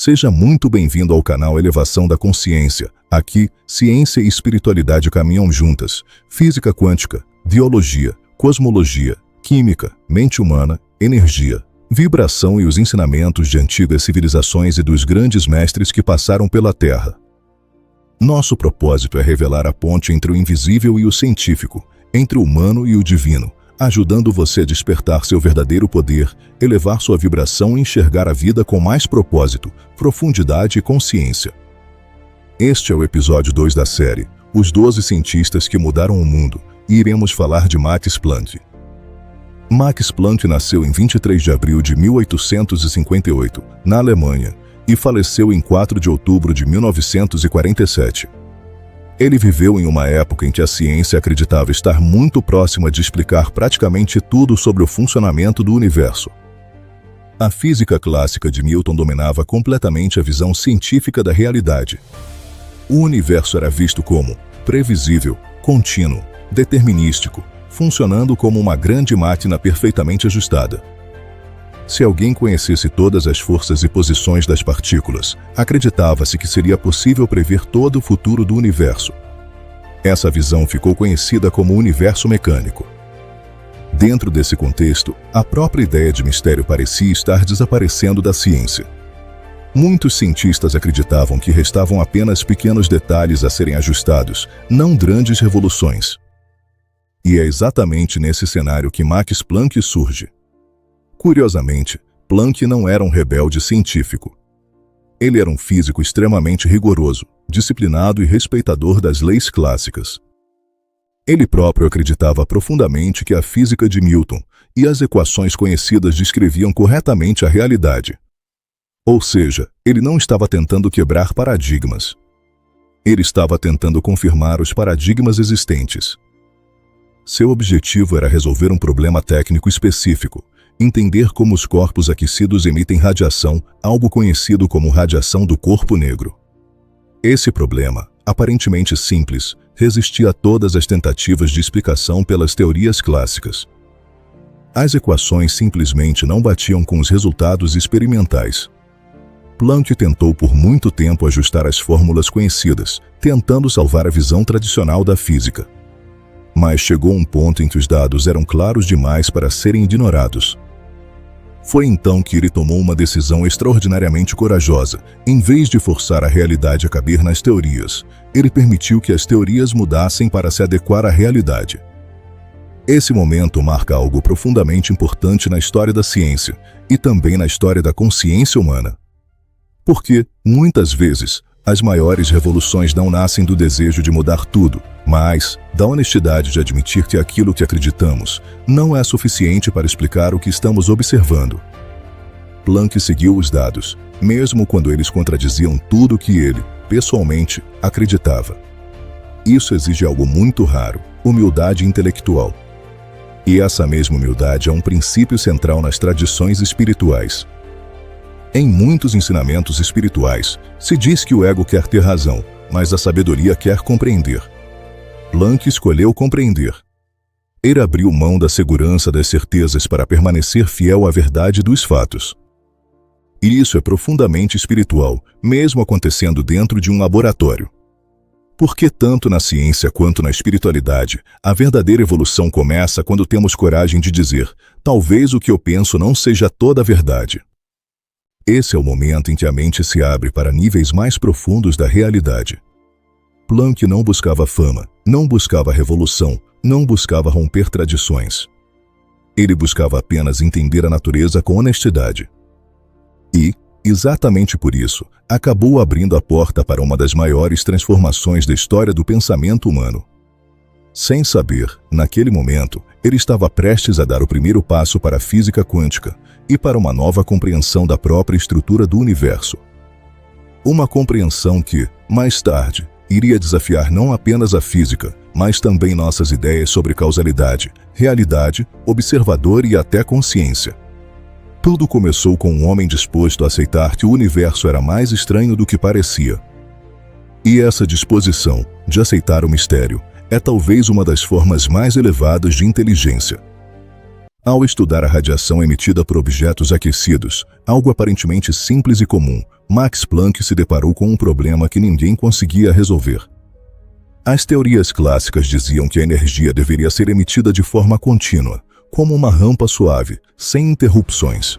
Seja muito bem-vindo ao canal Elevação da Consciência. Aqui, ciência e espiritualidade caminham juntas. Física quântica, biologia, cosmologia, química, mente humana, energia, vibração e os ensinamentos de antigas civilizações e dos grandes mestres que passaram pela Terra. Nosso propósito é revelar a ponte entre o invisível e o científico, entre o humano e o divino, ajudando você a despertar seu verdadeiro poder, elevar sua vibração e enxergar a vida com mais propósito, profundidade e consciência. Este é o episódio 2 da série, Os 12 Cientistas que Mudaram o Mundo, e iremos falar de Max Planck. Max Planck nasceu em 23 de abril de 1858, na Alemanha, e faleceu em 4 de outubro de 1947. Ele viveu em uma época em que a ciência acreditava estar muito próxima de explicar praticamente tudo sobre o funcionamento do universo. A física clássica de Newton dominava completamente a visão científica da realidade. O universo era visto como previsível, contínuo, determinístico, funcionando como uma grande máquina perfeitamente ajustada. Se alguém conhecesse todas as forças e posições das partículas, acreditava-se que seria possível prever todo o futuro do universo. Essa visão ficou conhecida como universo mecânico. Dentro desse contexto, a própria ideia de mistério parecia estar desaparecendo da ciência. Muitos cientistas acreditavam que restavam apenas pequenos detalhes a serem ajustados, não grandes revoluções. E é exatamente nesse cenário que Max Planck surge. Curiosamente, Planck não era um rebelde científico. Ele era um físico extremamente rigoroso, disciplinado e respeitador das leis clássicas. Ele próprio acreditava profundamente que a física de Newton e as equações conhecidas descreviam corretamente a realidade. Ou seja, ele não estava tentando quebrar paradigmas. Ele estava tentando confirmar os paradigmas existentes. Seu objetivo era resolver um problema técnico específico, entender como os corpos aquecidos emitem radiação, algo conhecido como radiação do corpo negro. Esse problema, aparentemente simples, resistia a todas as tentativas de explicação pelas teorias clássicas. As equações simplesmente não batiam com os resultados experimentais. Planck tentou por muito tempo ajustar as fórmulas conhecidas, tentando salvar a visão tradicional da física. Mas chegou um ponto em que os dados eram claros demais para serem ignorados. Foi então que ele tomou uma decisão extraordinariamente corajosa. Em vez de forçar a realidade a caber nas teorias, ele permitiu que as teorias mudassem para se adequar à realidade. Esse momento marca algo profundamente importante na história da ciência e também na história da consciência humana. Porque, muitas vezes, as maiores revoluções não nascem do desejo de mudar tudo, mas da honestidade de admitir que aquilo que acreditamos não é suficiente para explicar o que estamos observando. Planck seguiu os dados, mesmo quando eles contradiziam tudo o que ele, pessoalmente, acreditava. Isso exige algo muito raro: humildade intelectual. E essa mesma humildade é um princípio central nas tradições espirituais. Em muitos ensinamentos espirituais, se diz que o ego quer ter razão, mas a sabedoria quer compreender. Planck escolheu compreender. Ele abriu mão da segurança das certezas para permanecer fiel à verdade dos fatos. E isso é profundamente espiritual, mesmo acontecendo dentro de um laboratório. Porque tanto na ciência quanto na espiritualidade, a verdadeira evolução começa quando temos coragem de dizer: talvez o que eu penso não seja toda a verdade. Esse é o momento em que a mente se abre para níveis mais profundos da realidade. Planck não buscava fama, não buscava revolução, não buscava romper tradições. Ele buscava apenas entender a natureza com honestidade. E, exatamente por isso, acabou abrindo a porta para uma das maiores transformações da história do pensamento humano. Sem saber, naquele momento, ele estava prestes a dar o primeiro passo para a física quântica e para uma nova compreensão da própria estrutura do universo. Uma compreensão que, mais tarde, iria desafiar não apenas a física, mas também nossas ideias sobre causalidade, realidade, observador e até consciência. Tudo começou com um homem disposto a aceitar que o universo era mais estranho do que parecia. E essa disposição de aceitar o mistério é talvez uma das formas mais elevadas de inteligência. Ao estudar a radiação emitida por objetos aquecidos, algo aparentemente simples e comum, Max Planck se deparou com um problema que ninguém conseguia resolver. As teorias clássicas diziam que a energia deveria ser emitida de forma contínua, como uma rampa suave, sem interrupções.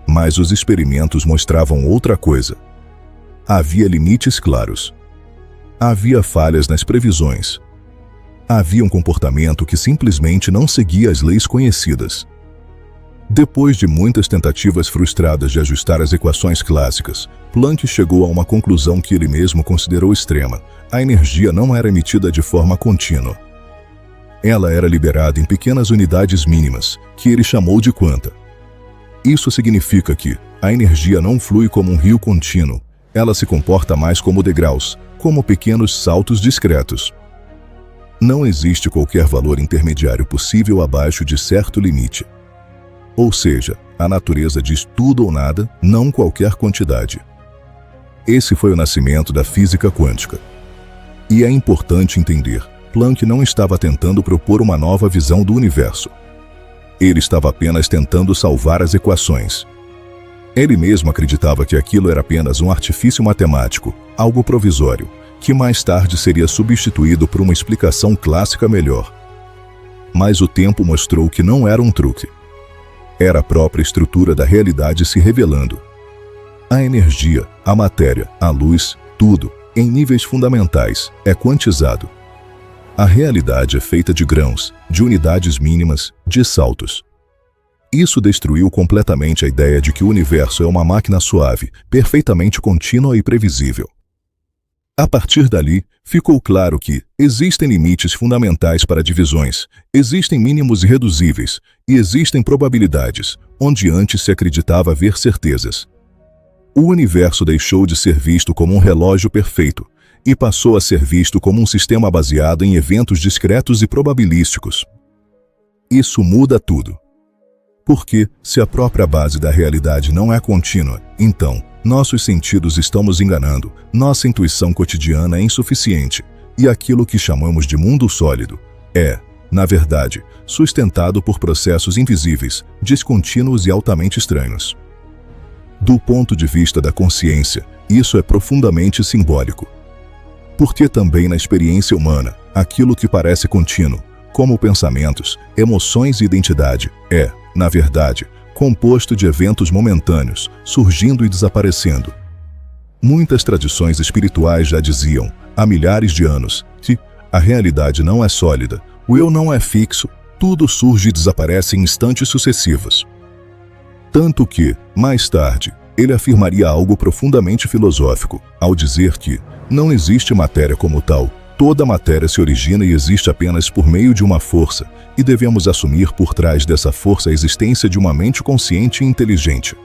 Mas os experimentos mostravam outra coisa. Havia limites claros. Havia falhas nas previsões. Havia um comportamento que simplesmente não seguia as leis conhecidas. Depois de muitas tentativas frustradas de ajustar as equações clássicas, Planck chegou a uma conclusão que ele mesmo considerou extrema. A energia não era emitida de forma contínua. Ela era liberada em pequenas unidades mínimas, que ele chamou de quanta. Isso significa que a energia não flui como um rio contínuo, ela se comporta mais como degraus, como pequenos saltos discretos. Não existe qualquer valor intermediário possível abaixo de certo limite. Ou seja, a natureza diz tudo ou nada, não qualquer quantidade. Esse foi o nascimento da física quântica. E é importante entender, Planck não estava tentando propor uma nova visão do universo. Ele estava apenas tentando salvar as equações. Ele mesmo acreditava que aquilo era apenas um artifício matemático, algo provisório, que mais tarde seria substituído por uma explicação clássica melhor. Mas o tempo mostrou que não era um truque. Era a própria estrutura da realidade se revelando. A energia, a matéria, a luz, tudo, em níveis fundamentais, é quantizado. A realidade é feita de grãos, de unidades mínimas, de saltos. Isso destruiu completamente a ideia de que o universo é uma máquina suave, perfeitamente contínua e previsível. A partir dali, ficou claro que existem limites fundamentais para divisões, existem mínimos irreduzíveis e existem probabilidades, onde antes se acreditava haver certezas. O universo deixou de ser visto como um relógio perfeito e passou a ser visto como um sistema baseado em eventos discretos e probabilísticos. Isso muda tudo. Porque, se a própria base da realidade não é contínua, então, nossos sentidos estão nos enganando, nossa intuição cotidiana é insuficiente, e aquilo que chamamos de mundo sólido é, na verdade, sustentado por processos invisíveis, descontínuos e altamente estranhos. Do ponto de vista da consciência, isso é profundamente simbólico. Porque também na experiência humana, aquilo que parece contínuo, como pensamentos, emoções e identidade, é, na verdade, composto de eventos momentâneos, surgindo e desaparecendo. Muitas tradições espirituais já diziam, há milhares de anos, que a realidade não é sólida, o eu não é fixo, tudo surge e desaparece em instantes sucessivos. Tanto que, mais tarde, ele afirmaria algo profundamente filosófico, ao dizer que não existe matéria como tal, toda matéria se origina e existe apenas por meio de uma força, e devemos assumir por trás dessa força a existência de uma mente consciente e inteligente.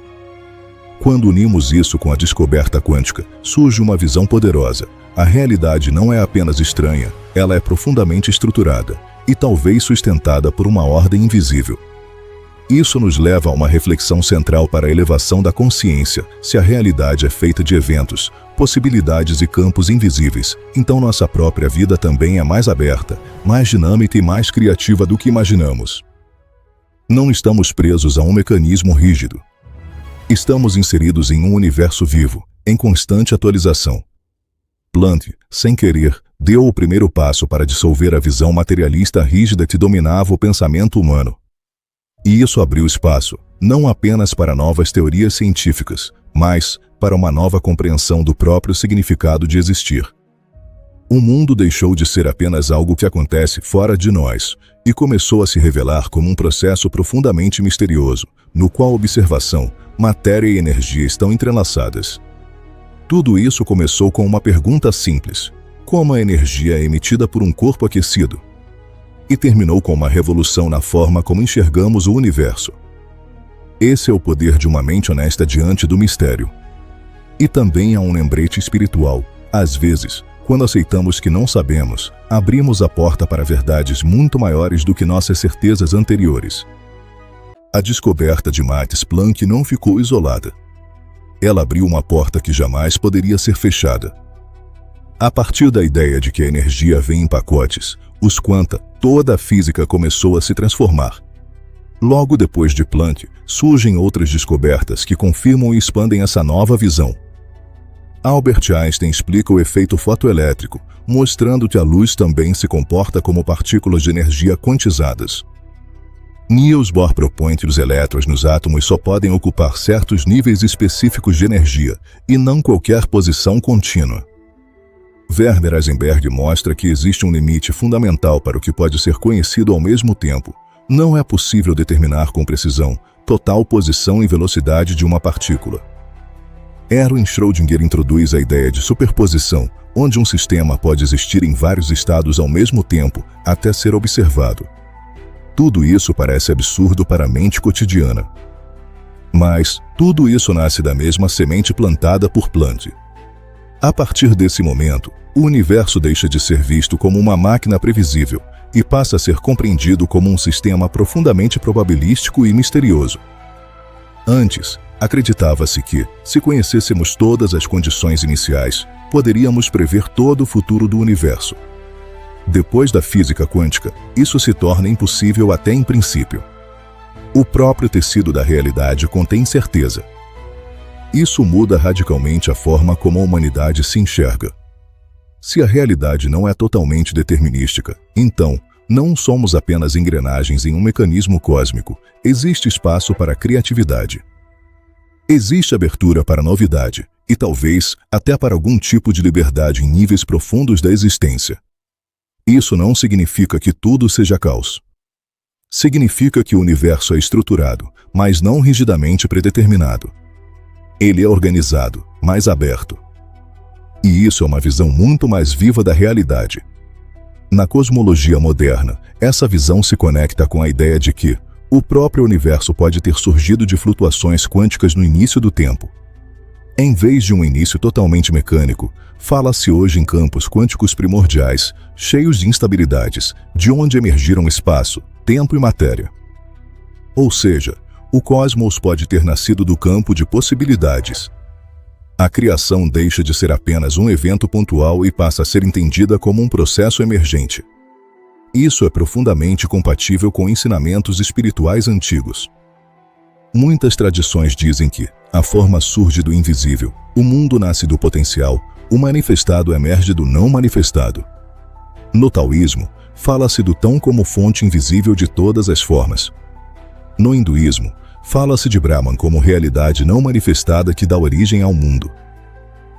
Quando unimos isso com a descoberta quântica, surge uma visão poderosa. A realidade não é apenas estranha, ela é profundamente estruturada, e talvez sustentada por uma ordem invisível. Isso nos leva a uma reflexão central para a elevação da consciência. Se a realidade é feita de eventos, possibilidades e campos invisíveis, então nossa própria vida também é mais aberta, mais dinâmica e mais criativa do que imaginamos. Não estamos presos a um mecanismo rígido. Estamos inseridos em um universo vivo, em constante atualização. Planck, sem querer, deu o primeiro passo para dissolver a visão materialista rígida que dominava o pensamento humano. E isso abriu espaço, não apenas para novas teorias científicas, mas para uma nova compreensão do próprio significado de existir. O mundo deixou de ser apenas algo que acontece fora de nós, e começou a se revelar como um processo profundamente misterioso, no qual observação, matéria e energia estão entrelaçadas. Tudo isso começou com uma pergunta simples: como a energia é emitida por um corpo aquecido? E terminou com uma revolução na forma como enxergamos o universo. Esse é o poder de uma mente honesta diante do mistério. E também há um lembrete espiritual. Às vezes, quando aceitamos que não sabemos, abrimos a porta para verdades muito maiores do que nossas certezas anteriores. A descoberta de Max Planck não ficou isolada. Ela abriu uma porta que jamais poderia ser fechada. A partir da ideia de que a energia vem em pacotes, os quanta, toda a física começou a se transformar. Logo depois de Planck, surgem outras descobertas que confirmam e expandem essa nova visão. Albert Einstein explica o efeito fotoelétrico, mostrando que a luz também se comporta como partículas de energia quantizadas. Niels Bohr propõe que os elétrons nos átomos só podem ocupar certos níveis específicos de energia, e não qualquer posição contínua. Werner Heisenberg mostra que existe um limite fundamental para o que pode ser conhecido ao mesmo tempo. Não é possível determinar com precisão total posição e velocidade de uma partícula. Erwin Schrödinger introduz a ideia de superposição, onde um sistema pode existir em vários estados ao mesmo tempo, até ser observado. Tudo isso parece absurdo para a mente cotidiana. Mas tudo isso nasce da mesma semente plantada por Planck. A partir desse momento, o universo deixa de ser visto como uma máquina previsível e passa a ser compreendido como um sistema profundamente probabilístico e misterioso. Antes, acreditava-se que, se conhecêssemos todas as condições iniciais, poderíamos prever todo o futuro do universo. Depois da física quântica, isso se torna impossível até em princípio. O próprio tecido da realidade contém certeza. Isso muda radicalmente a forma como a humanidade se enxerga. Se a realidade não é totalmente determinística, então, não somos apenas engrenagens em um mecanismo cósmico, existe espaço para a criatividade. Existe abertura para novidade, e talvez até para algum tipo de liberdade em níveis profundos da existência. Isso não significa que tudo seja caos. Significa que o universo é estruturado, mas não rigidamente predeterminado. Ele é organizado, mas aberto. E isso é uma visão muito mais viva da realidade. Na cosmologia moderna, essa visão se conecta com a ideia de que o próprio universo pode ter surgido de flutuações quânticas no início do tempo. Em vez de um início totalmente mecânico, fala-se hoje em campos quânticos primordiais, cheios de instabilidades, de onde emergiram espaço, tempo e matéria. Ou seja, o cosmos pode ter nascido do campo de possibilidades. A criação deixa de ser apenas um evento pontual e passa a ser entendida como um processo emergente. Isso é profundamente compatível com ensinamentos espirituais antigos. Muitas tradições dizem que a forma surge do invisível, o mundo nasce do potencial, o manifestado emerge do não manifestado. No taoísmo, fala-se do tão como fonte invisível de todas as formas. No hinduísmo, fala-se de Brahman como realidade não manifestada que dá origem ao mundo.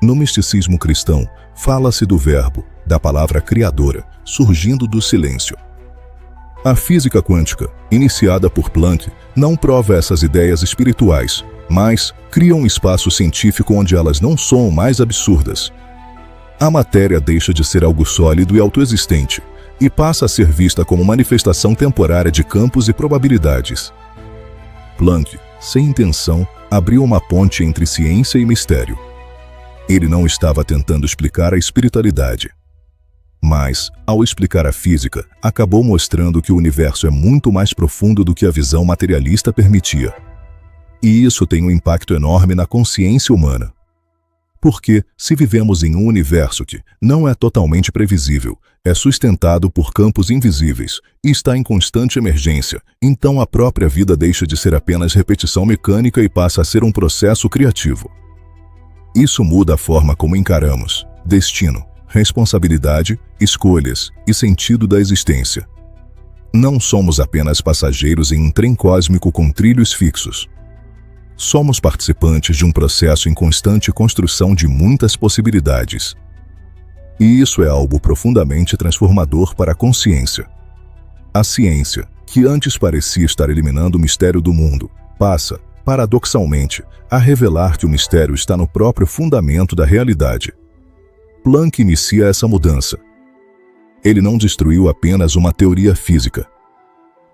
No misticismo cristão, fala-se do verbo, da palavra criadora, surgindo do silêncio. A física quântica, iniciada por Planck, não prova essas ideias espirituais, mas cria um espaço científico onde elas não soam mais absurdas. A matéria deixa de ser algo sólido e autoexistente, e passa a ser vista como manifestação temporária de campos e probabilidades. Planck, sem intenção, abriu uma ponte entre ciência e mistério. Ele não estava tentando explicar a espiritualidade. Mas, ao explicar a física, acabou mostrando que o universo é muito mais profundo do que a visão materialista permitia. E isso tem um impacto enorme na consciência humana. Porque, se vivemos em um universo que não é totalmente previsível, é sustentado por campos invisíveis e está em constante emergência, então a própria vida deixa de ser apenas repetição mecânica e passa a ser um processo criativo. Isso muda a forma como encaramos destino, responsabilidade, escolhas e sentido da existência. Não somos apenas passageiros em um trem cósmico com trilhos fixos. Somos participantes de um processo em constante construção de muitas possibilidades. E isso é algo profundamente transformador para a consciência. A ciência, que antes parecia estar eliminando o mistério do mundo, passa, paradoxalmente, a revelar que o mistério está no próprio fundamento da realidade. Planck inicia essa mudança. Ele não destruiu apenas uma teoria física.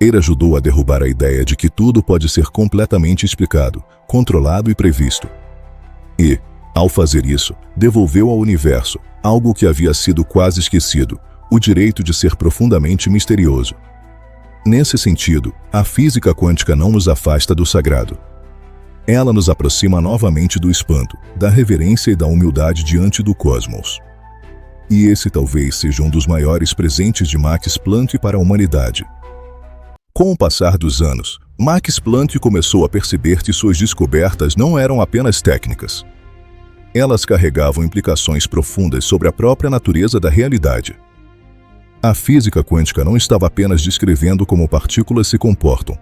Ele ajudou a derrubar a ideia de que tudo pode ser completamente explicado, controlado e previsto. E, ao fazer isso, devolveu ao universo algo que havia sido quase esquecido, o direito de ser profundamente misterioso. Nesse sentido, a física quântica não nos afasta do sagrado. Ela nos aproxima novamente do espanto, da reverência e da humildade diante do cosmos. E esse talvez seja um dos maiores presentes de Max Planck para a humanidade. Com o passar dos anos, Max Planck começou a perceber que suas descobertas não eram apenas técnicas. Elas carregavam implicações profundas sobre a própria natureza da realidade. A física quântica não estava apenas descrevendo como partículas se comportam.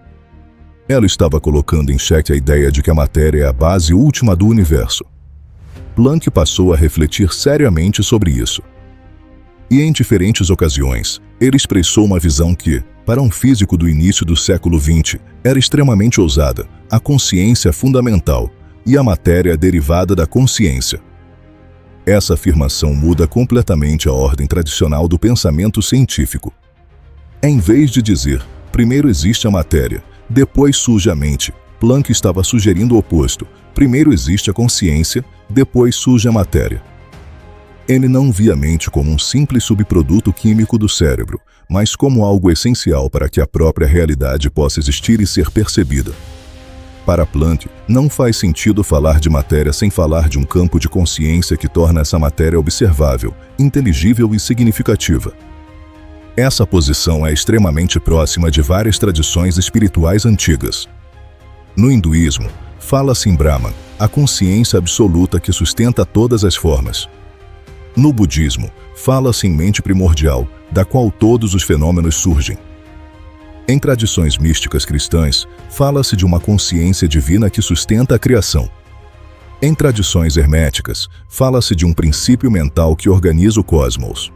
Ela estava colocando em xeque a ideia de que a matéria é a base última do universo. Planck passou a refletir seriamente sobre isso. E em diferentes ocasiões, ele expressou uma visão que, para um físico do início do século XX, era extremamente ousada: a consciência fundamental e a matéria derivada da consciência. Essa afirmação muda completamente a ordem tradicional do pensamento científico. Em vez de dizer, primeiro existe a matéria, depois surge a mente, Planck estava sugerindo o oposto: primeiro existe a consciência, depois surge a matéria. Ele não via a mente como um simples subproduto químico do cérebro, mas como algo essencial para que a própria realidade possa existir e ser percebida. Para Planck, não faz sentido falar de matéria sem falar de um campo de consciência que torna essa matéria observável, inteligível e significativa. Essa posição é extremamente próxima de várias tradições espirituais antigas. No hinduísmo, fala-se em Brahman, a consciência absoluta que sustenta todas as formas. No budismo, fala-se em mente primordial, da qual todos os fenômenos surgem. Em tradições místicas cristãs, fala-se de uma consciência divina que sustenta a criação. Em tradições herméticas, fala-se de um princípio mental que organiza o cosmos.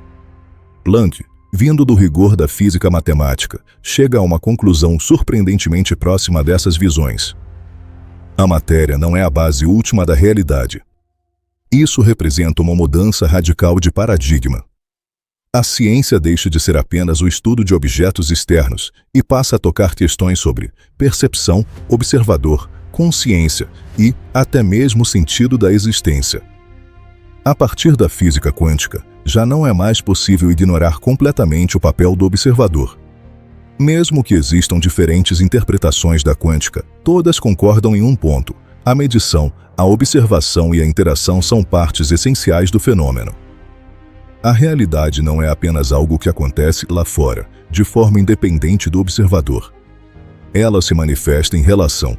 Planck, vindo do rigor da física matemática, chega a uma conclusão surpreendentemente próxima dessas visões. A matéria não é a base última da realidade. Isso representa uma mudança radical de paradigma. A ciência deixa de ser apenas o estudo de objetos externos e passa a tocar questões sobre percepção, observador, consciência e até mesmo sentido da existência. A partir da física quântica, já não é mais possível ignorar completamente o papel do observador. Mesmo que existam diferentes interpretações da quântica, todas concordam em um ponto: a medição, a observação e a interação são partes essenciais do fenômeno. A realidade não é apenas algo que acontece lá fora, de forma independente do observador. Ela se manifesta em relação.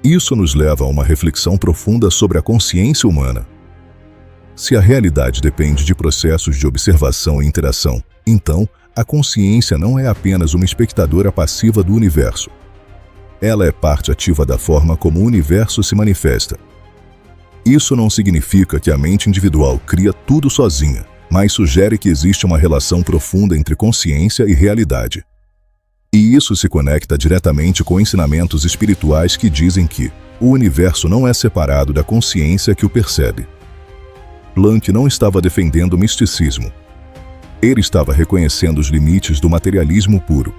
Isso nos leva a uma reflexão profunda sobre a consciência humana. Se a realidade depende de processos de observação e interação, então, a consciência não é apenas uma espectadora passiva do universo. Ela é parte ativa da forma como o universo se manifesta. Isso não significa que a mente individual cria tudo sozinha, mas sugere que existe uma relação profunda entre consciência e realidade. E isso se conecta diretamente com ensinamentos espirituais que dizem que o universo não é separado da consciência que o percebe. Planck não estava defendendo o misticismo. Ele estava reconhecendo os limites do materialismo puro.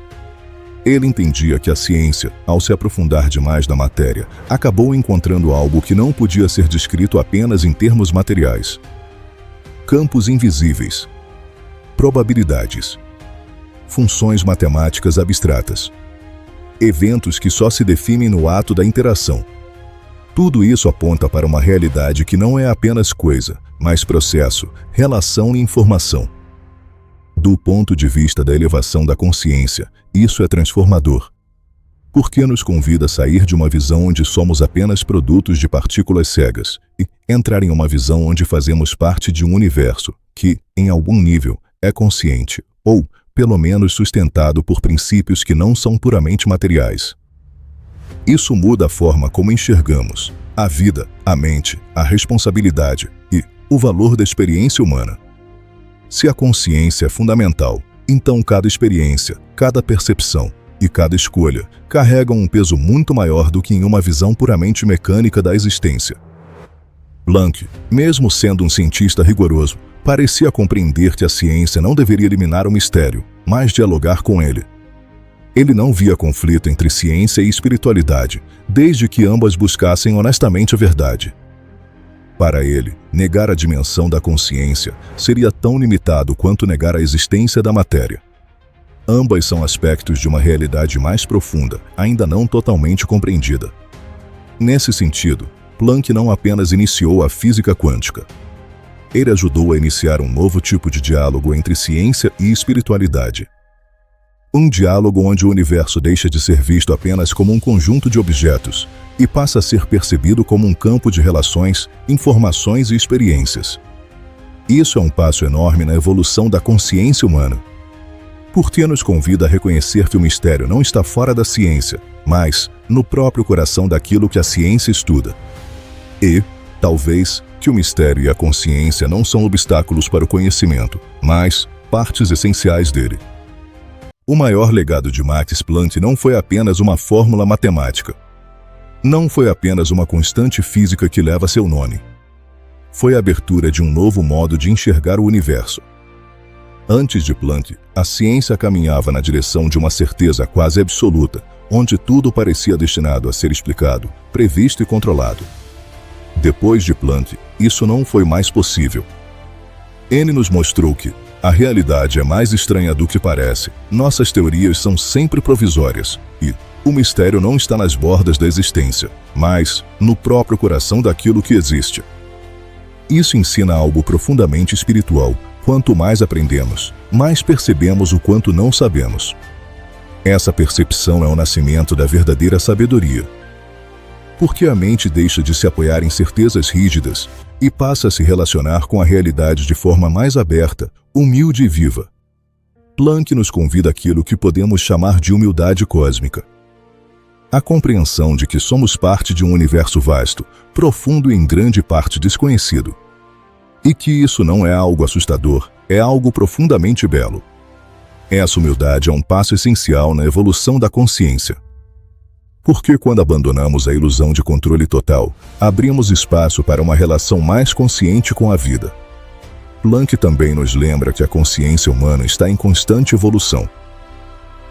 Ele entendia que a ciência, ao se aprofundar demais na matéria, acabou encontrando algo que não podia ser descrito apenas em termos materiais. Campos invisíveis, probabilidades, funções matemáticas abstratas, eventos que só se definem no ato da interação. Tudo isso aponta para uma realidade que não é apenas coisa, mas processo, relação e informação. Do ponto de vista da elevação da consciência, isso é transformador. Porque nos convida a sair de uma visão onde somos apenas produtos de partículas cegas e entrar em uma visão onde fazemos parte de um universo que, em algum nível, é consciente, ou, pelo menos, sustentado por princípios que não são puramente materiais. Isso muda a forma como enxergamos a vida, a mente, a responsabilidade e o valor da experiência humana. Se a consciência é fundamental, então cada experiência, cada percepção e cada escolha carregam um peso muito maior do que em uma visão puramente mecânica da existência. Planck, mesmo sendo um cientista rigoroso, parecia compreender que a ciência não deveria eliminar o mistério, mas dialogar com ele. Ele não via conflito entre ciência e espiritualidade, desde que ambas buscassem honestamente a verdade. Para ele, negar a dimensão da consciência seria tão limitado quanto negar a existência da matéria. Ambas são aspectos de uma realidade mais profunda, ainda não totalmente compreendida. Nesse sentido, Planck não apenas iniciou a física quântica. Ele ajudou a iniciar um novo tipo de diálogo entre ciência e espiritualidade. Um diálogo onde o universo deixa de ser visto apenas como um conjunto de objetos e passa a ser percebido como um campo de relações, informações e experiências. Isso é um passo enorme na evolução da consciência humana, porque nos convida a reconhecer que o mistério não está fora da ciência, mas no próprio coração daquilo que a ciência estuda. E, talvez, que o mistério e a consciência não são obstáculos para o conhecimento, mas partes essenciais dele. O maior legado de Max Planck não foi apenas uma fórmula matemática. Não foi apenas uma constante física que leva seu nome. Foi a abertura de um novo modo de enxergar o universo. Antes de Planck, a ciência caminhava na direção de uma certeza quase absoluta, onde tudo parecia destinado a ser explicado, previsto e controlado. Depois de Planck, isso não foi mais possível. Ele nos mostrou que a realidade é mais estranha do que parece, nossas teorias são sempre provisórias, e o mistério não está nas bordas da existência, mas no próprio coração daquilo que existe. Isso ensina algo profundamente espiritual. Quanto mais aprendemos, mais percebemos o quanto não sabemos. Essa percepção é o nascimento da verdadeira sabedoria. Porque a mente deixa de se apoiar em certezas rígidas e passa a se relacionar com a realidade de forma mais aberta, humilde e viva. Planck nos convida àquilo que podemos chamar de humildade cósmica. A compreensão de que somos parte de um universo vasto, profundo e em grande parte desconhecido. E que isso não é algo assustador, é algo profundamente belo. Essa humildade é um passo essencial na evolução da consciência. Porque quando abandonamos a ilusão de controle total, abrimos espaço para uma relação mais consciente com a vida. Planck também nos lembra que a consciência humana está em constante evolução.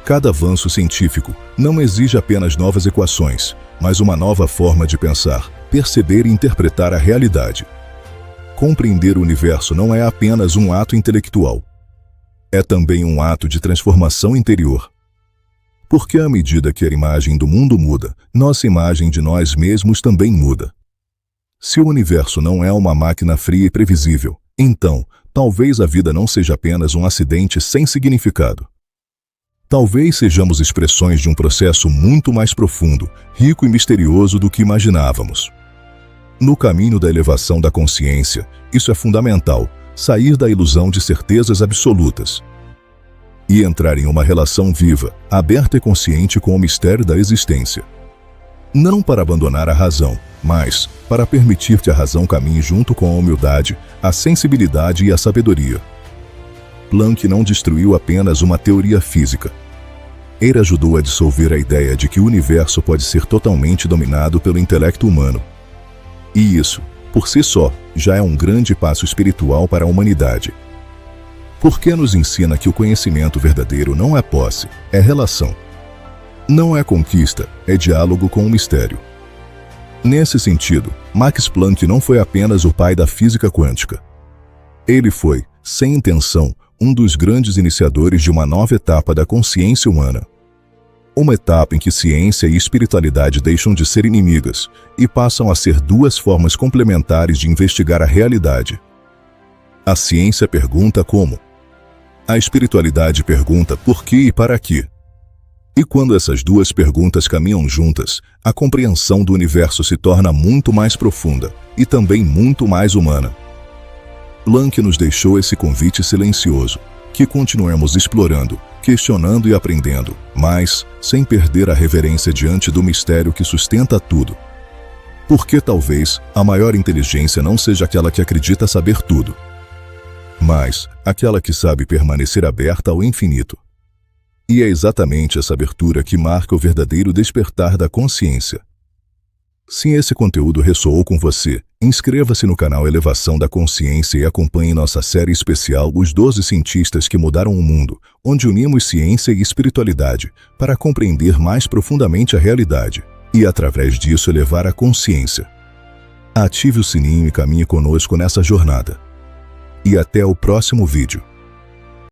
Cada avanço científico não exige apenas novas equações, mas uma nova forma de pensar, perceber e interpretar a realidade. Compreender o universo não é apenas um ato intelectual. É também um ato de transformação interior. Porque à medida que a imagem do mundo muda, nossa imagem de nós mesmos também muda. Se o universo não é uma máquina fria e previsível, então, talvez a vida não seja apenas um acidente sem significado. Talvez sejamos expressões de um processo muito mais profundo, rico e misterioso do que imaginávamos. No caminho da elevação da consciência, isso é fundamental, sair da ilusão de certezas absolutas e entrar em uma relação viva, aberta e consciente com o mistério da existência. Não para abandonar a razão, mas para permitir que a razão caminhe junto com a humildade, a sensibilidade e a sabedoria. Planck não destruiu apenas uma teoria física. Ele ajudou a dissolver a ideia de que o universo pode ser totalmente dominado pelo intelecto humano. E isso, por si só, já é um grande passo espiritual para a humanidade. Porque nos ensina que o conhecimento verdadeiro não é posse, é relação. Não é conquista, é diálogo com o mistério. Nesse sentido, Max Planck não foi apenas o pai da física quântica. Ele foi, sem intenção, um dos grandes iniciadores de uma nova etapa da consciência humana. Uma etapa em que ciência e espiritualidade deixam de ser inimigas e passam a ser duas formas complementares de investigar a realidade. A ciência pergunta como. A espiritualidade pergunta por que e para quê. E quando essas duas perguntas caminham juntas, a compreensão do universo se torna muito mais profunda e também muito mais humana. Planck nos deixou esse convite silencioso, que continuemos explorando, questionando e aprendendo, mas sem perder a reverência diante do mistério que sustenta tudo. Porque talvez a maior inteligência não seja aquela que acredita saber tudo, mas aquela que sabe permanecer aberta ao infinito. E é exatamente essa abertura que marca o verdadeiro despertar da consciência. Se esse conteúdo ressoou com você, inscreva-se no canal Elevação da Consciência e acompanhe nossa série especial Os 12 Cientistas que Mudaram o Mundo, onde unimos ciência e espiritualidade para compreender mais profundamente a realidade e, através disso, elevar a consciência. Ative o sininho e caminhe conosco nessa jornada. E até o próximo vídeo.